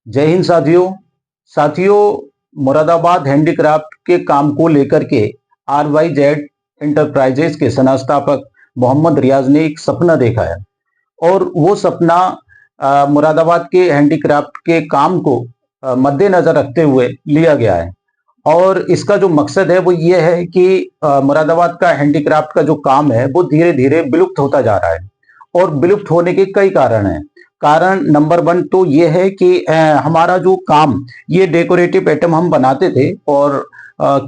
जय हिंद साथियों। साथियों, मुरादाबाद हैंडीक्राफ्ट के काम को लेकर के RYZ इंटरप्राइजेज के संस्थापक मोहम्मद रियाज ने एक सपना देखा है और वो सपना मुरादाबाद के हैंडीक्राफ्ट के काम को मद्देनजर रखते हुए लिया गया है। और इसका जो मकसद है वो ये है कि मुरादाबाद का हैंडीक्राफ्ट का जो काम है वो धीरे धीरे विलुप्त होता जा रहा है और विलुप्त होने के कई कारण हैं। कारण नंबर 1 तो ये है कि हमारा जो काम, ये डेकोरेटिव आइटम हम बनाते थे और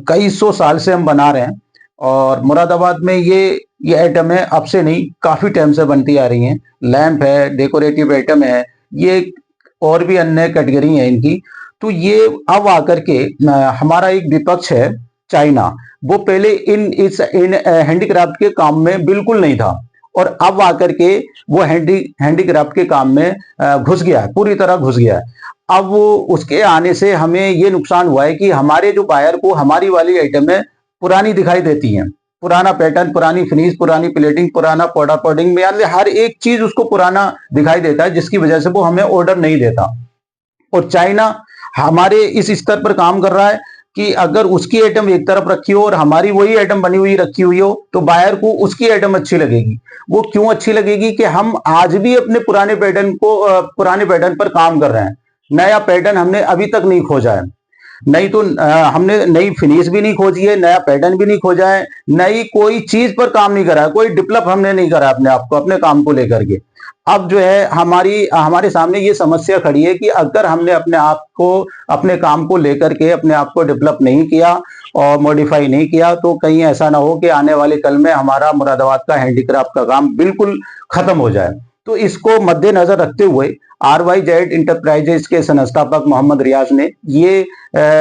कई सौ साल से हम बना रहे हैं और मुरादाबाद में ये आइटम है, अब से नहीं काफी टाइम से बनती आ रही हैं। लैंप है, डेकोरेटिव आइटम है, ये और भी अन्य कैटेगरी है इनकी। तो ये अब आकर के हमारा एक विपक्ष है चाइना, वो पहले इन हैंडीक्राफ्ट के काम में बिल्कुल नहीं था और अब आकर के वो हैंडीक्राफ्ट के काम में घुस गया है, पूरी तरह घुस गया है। अब वो उसके आने से हमें ये नुकसान हुआ है कि हमारे जो बायर को हमारी वाली आइटमें पुरानी दिखाई देती हैं। पुराना पैटर्न, पुरानी फिनिश, पुरानी प्लेटिंग, पुराना पौडा कोडिंग में हर एक चीज उसको पुराना दिखाई देता है, जिसकी वजह से वो हमें ऑर्डर नहीं देता। और चाइना हमारे इस स्तर पर काम कर रहा है कि अगर उसकी आइटम एक तरफ रखी हो और हमारी वही आइटम बनी हुई रखी हुई हो तो बायर को उसकी आइटम अच्छी लगेगी। वो क्यों अच्छी लगेगी कि हम आज भी अपने पुराने पैटर्न पर काम कर रहे हैं। नया पैटर्न हमने अभी तक नहीं खोजा है। नहीं तो हमने नई फिनिश भी नहीं खोजी है, नया पैटर्न भी नहीं खोजा है, नई कोई चीज पर काम नहीं करा है, कोई डेवलप हमने नहीं करा अपने आप को, अपने काम को लेकर के। अब जो है हमारे सामने ये समस्या खड़ी है कि अगर हमने अपने आप को, अपने काम को लेकर के अपने आप को डेवलप नहीं किया और मॉडिफाई नहीं किया तो कहीं ऐसा ना हो कि आने वाले कल में हमारा मुरादाबाद का हैंडीक्राफ्ट का काम बिल्कुल खत्म हो जाए। तो इसको मद्देनजर रखते हुए RYZ इंटरप्राइजेज के संस्थापक मोहम्मद रियाज ने ये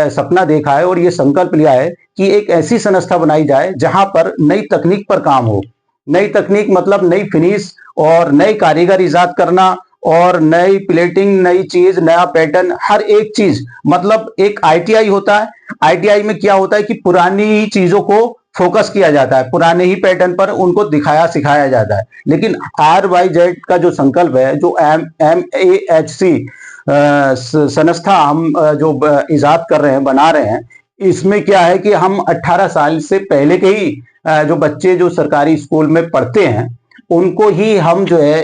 सपना देखा है और ये संकल्प लिया है कि एक ऐसी संस्था बनाई जाए जहां पर नई तकनीक पर काम हो। नई तकनीक मतलब नई फिनिश और नए कारीगर इजाद करना और नई प्लेटिंग, नई चीज, नया पैटर्न, हर एक चीज। मतलब एक ITI होता है, ITI में क्या होता है कि पुरानी चीजों को फोकस किया जाता है, पुराने ही पैटर्न पर उनको दिखाया सिखाया जाता है। लेकिन RYZ का जो संकल्प है, जो MAHC संस्था हम जो इजाद कर रहे हैं, बना रहे हैं, इसमें क्या है कि हम 18 साल से पहले के ही जो बच्चे जो सरकारी स्कूल में पढ़ते हैं उनको ही हम जो है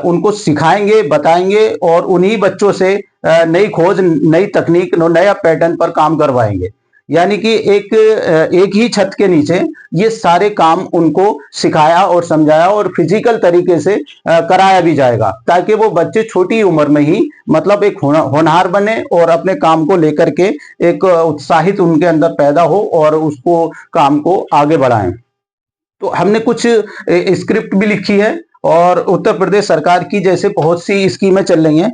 उनको सिखाएंगे, बताएंगे और उन्हीं बच्चों से नई खोज, नई तकनीक, नया पैटर्न पर काम करवाएंगे। यानी कि एक ही छत के नीचे ये सारे काम उनको सिखाया और समझाया और फिजिकल तरीके से कराया भी जाएगा, ताकि वो बच्चे छोटी उम्र में ही मतलब एक होनहार बने और अपने काम को लेकर के एक उत्साहित उनके अंदर पैदा हो और उसको काम को आगे बढ़ाएं। तो हमने कुछ स्क्रिप्ट भी लिखी है और उत्तर प्रदेश सरकार की जैसे बहुत सी स्कीमें चल रही हैं।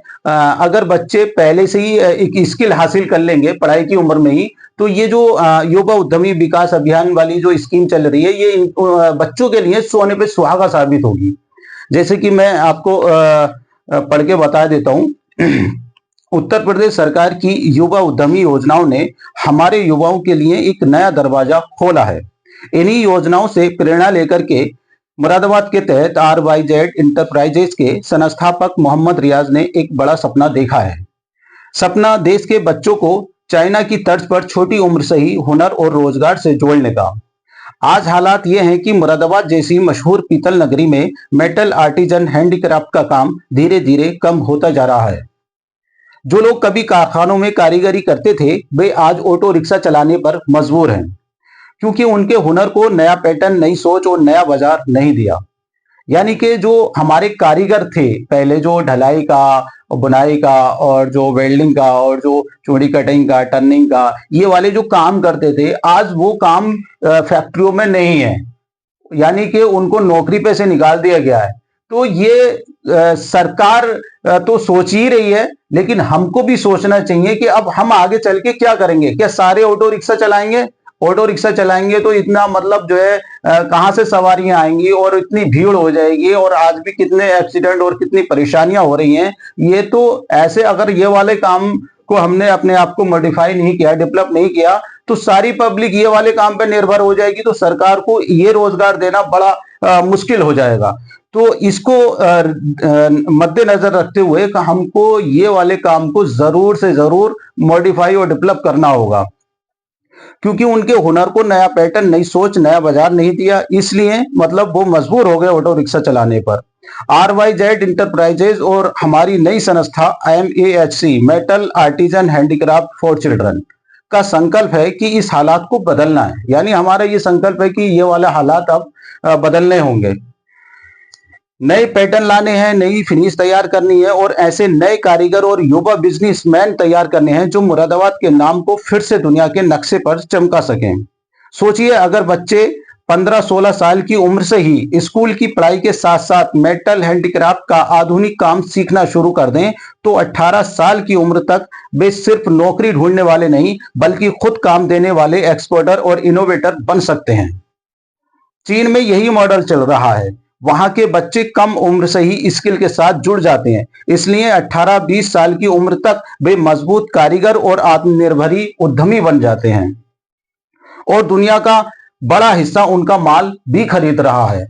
अगर बच्चे पहले से ही एक स्किल हासिल कर लेंगे पढ़ाई की उम्र में ही, तो ये जो युवा उद्यमी विकास अभियान वाली जो स्कीम चल रही है, ये बच्चों के लिए सोने पे सुहागा साबित होगी। जैसे कि मैं आपको पढ़ के बता देता हूँ। उत्तर प्रदेश सरकार की युवा उद्यमी योजनाओं ने हमारे युवाओं के लिए एक नया दरवाजा खोला है। इन्हीं योजनाओं से प्रेरणा लेकर के मुरादाबाद के तहत RYZ इंटरप्राइजेज के संस्थापक मोहम्मद रियाज ने एक बड़ा सपना देखा है। सपना देश के बच्चों को चाइना की तर्ज पर छोटी उम्र से ही हुनर और रोजगार से जोड़ने का। आज हालात ये हैं कि मुरादाबाद जैसी मशहूर पीतल नगरी में मेटल आर्टिजन हैंडीक्राफ्ट का काम धीरे धीरे कम होता जा रहा है। जो लोग कभी कारखानों में कारीगरी करते थे, वे आज ऑटो रिक्शा चलाने पर मजबूर हैं, क्योंकि उनके हुनर को नया पैटर्न, नई सोच और नया बाजार नहीं दिया। यानी कि जो हमारे कारीगर थे पहले, जो ढलाई का, बुनाई का और जो वेल्डिंग का और जो चूड़ी कटिंग का, टर्निंग का, ये वाले जो काम करते थे, आज वो काम फैक्ट्रियों में नहीं है। यानी कि उनको नौकरी पे से निकाल दिया गया है। तो ये सरकार तो सोच ही रही है, लेकिन हमको भी सोचना चाहिए कि अब हम आगे चल के क्या करेंगे। क्या सारे ऑटो रिक्शा चलाएंगे? ऑटो रिक्शा चलाएंगे तो इतना मतलब जो है कहां से सवारियां आएंगी और इतनी भीड़ हो जाएगी और आज भी कितने एक्सीडेंट और कितनी परेशानियां हो रही हैं। ये तो ऐसे अगर ये वाले काम को हमने अपने आप को मॉडिफाई नहीं किया, डेवलप नहीं किया, तो सारी पब्लिक ये वाले काम पर निर्भर हो जाएगी, तो सरकार को ये रोजगार देना बड़ा मुश्किल हो जाएगा। तो इसको मद्देनजर रखते हुए कि हमको ये वाले काम को जरूर से जरूर मॉडिफाई और डेवलप करना होगा, क्योंकि उनके हुनर को नया पैटर्न, नई सोच, नया बाजार नहीं दिया, इसलिए मतलब वो मजबूर हो गए ऑटो रिक्शा चलाने पर। RYZ इंटरप्राइजेज और हमारी नई संस्था MAHC metal artisan handicraft for children का संकल्प है कि इस हालात को बदलना है। यानी हमारा ये संकल्प है कि ये वाले हालात अब बदलने होंगे, नए पैटर्न लाने हैं, नई फिनिश तैयार करनी है और ऐसे नए कारीगर और युवा बिजनेसमैन तैयार करने हैं जो मुरादाबाद के नाम को फिर से दुनिया के नक्शे पर चमका सकें। सोचिए, अगर बच्चे 15-16 साल की उम्र से ही स्कूल की पढ़ाई के साथ साथ मेटल हैंडीक्राफ्ट का आधुनिक काम सीखना शुरू कर दें तो 18 साल की उम्र तक वे सिर्फ नौकरी ढूंढने वाले नहीं बल्कि खुद काम देने वाले एक्सपोर्टर और इनोवेटर बन सकते हैं। चीन में यही मॉडल चल रहा है। वहां के बच्चे कम उम्र से ही स्किल के साथ जुड़ जाते हैं, इसलिए 18-20 साल की उम्र तक वे मजबूत कारीगर और आत्मनिर्भरी उद्यमी बन जाते हैं और दुनिया का बड़ा हिस्सा उनका माल भी खरीद रहा है।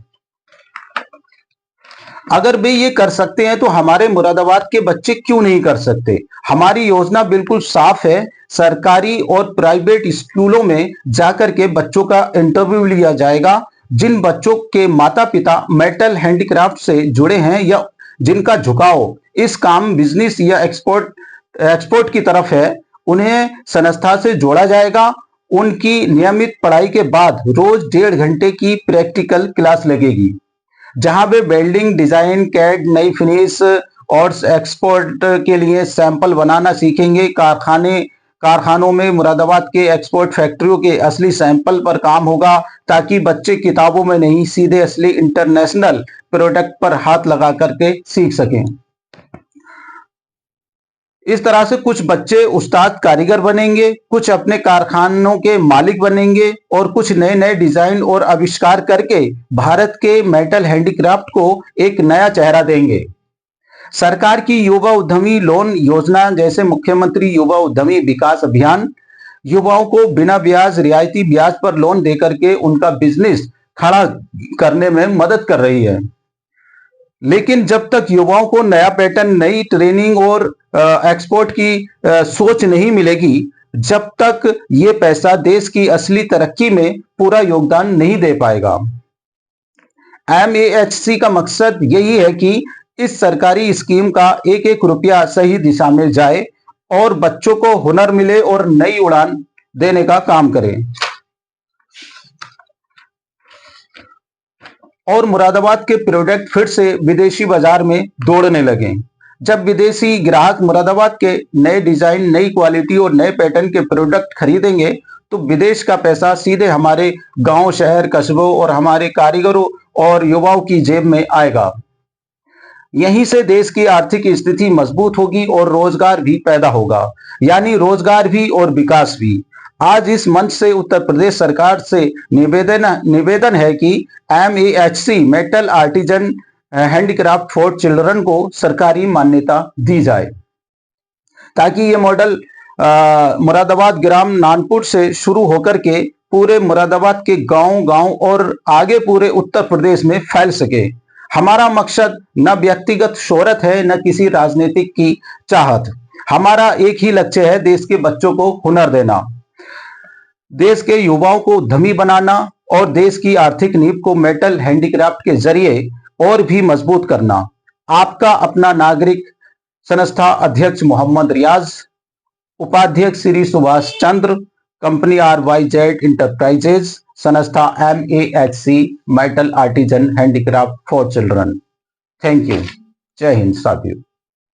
अगर वे ये कर सकते हैं तो हमारे मुरादाबाद के बच्चे क्यों नहीं कर सकते। हमारी योजना बिल्कुल साफ है। सरकारी और प्राइवेट स्कूलों में जाकर के बच्चों का इंटरव्यू लिया जाएगा। जिन बच्चों के माता पिता मेटल हैंडीक्राफ्ट से जुड़े हैं या जिनका झुकाव इस काम, बिजनेस या एक्सपोर्ट की तरफ है, उन्हें संस्था से जोड़ा जाएगा। उनकी नियमित पढ़ाई के बाद रोज 1.5 घंटे की प्रैक्टिकल क्लास लगेगी, जहां वे वेल्डिंग, डिजाइन, कैड, नई फिनिश और एक्सपोर्ट के लिए सैंपल बनाना सीखेंगे। कारखानों में मुरादाबाद के एक्सपोर्ट फैक्ट्रियों के असली सैंपल पर काम होगा, ताकि बच्चे किताबों में नहीं, सीधे असली इंटरनेशनल प्रोडक्ट पर हाथ लगा करके सीख सकें। इस तरह से कुछ बच्चे उस्ताद कारीगर बनेंगे, कुछ अपने कारखानों के मालिक बनेंगे और कुछ नए नए डिजाइन और आविष्कार करके भारत के मेटल हैंडीक्राफ्ट को एक नया चेहरा देंगे। सरकार की युवा उद्यमी लोन योजना जैसे मुख्यमंत्री युवा उद्यमी विकास अभियान युवाओं को बिना ब्याज, रियायती ब्याज पर लोन देकर के उनका बिजनेस खड़ा करने में मदद कर रही है। लेकिन जब तक युवाओं को नया पैटर्न, नई ट्रेनिंग और एक्सपोर्ट की सोच नहीं मिलेगी, जब तक ये पैसा देश की असली तरक्की में पूरा योगदान नहीं दे पाएगा। MAHC का मकसद यही है कि इस सरकारी स्कीम का एक एक रुपया सही दिशा में जाए और बच्चों को हुनर मिले और नई उड़ान देने का काम करे और मुरादाबाद के प्रोडक्ट फिर से विदेशी बाजार में दौड़ने लगे। जब विदेशी ग्राहक मुरादाबाद के नए डिजाइन, नई क्वालिटी और नए पैटर्न के प्रोडक्ट खरीदेंगे तो विदेश का पैसा सीधे हमारे गांव, शहर, कस्बों और हमारे कारीगरों और युवाओं की जेब में आएगा। यहीं से देश की आर्थिक स्थिति मजबूत होगी और रोजगार भी पैदा होगा, यानी रोजगार भी और विकास भी। आज इस मंच से उत्तर प्रदेश सरकार से निवेदन है कि MAHC metal artisan handicraft for children को सरकारी मान्यता दी जाए, ताकि ये मॉडल मुरादाबाद ग्राम नानपुर से शुरू होकर के पूरे मुरादाबाद के गांव और आगे पूरे उत्तर प्रदेश में फैल सके। हमारा मकसद न व्यक्तिगत शोहरत है, न किसी राजनीतिक की चाहत। हमारा एक ही लक्ष्य है, देश के बच्चों को हुनर देना, देश के युवाओं को उद्यमी बनाना और देश की आर्थिक नींव को मेटल हैंडीक्राफ्ट के जरिए और भी मजबूत करना। आपका अपना नागरिक, संस्था अध्यक्ष मोहम्मद रियाज, उपाध्यक्ष Shri Subhash Chandra, company RYZ enterprises, संस्था MAHC metal artisan handicraft for children. Thank you. जय हिंद साथियों।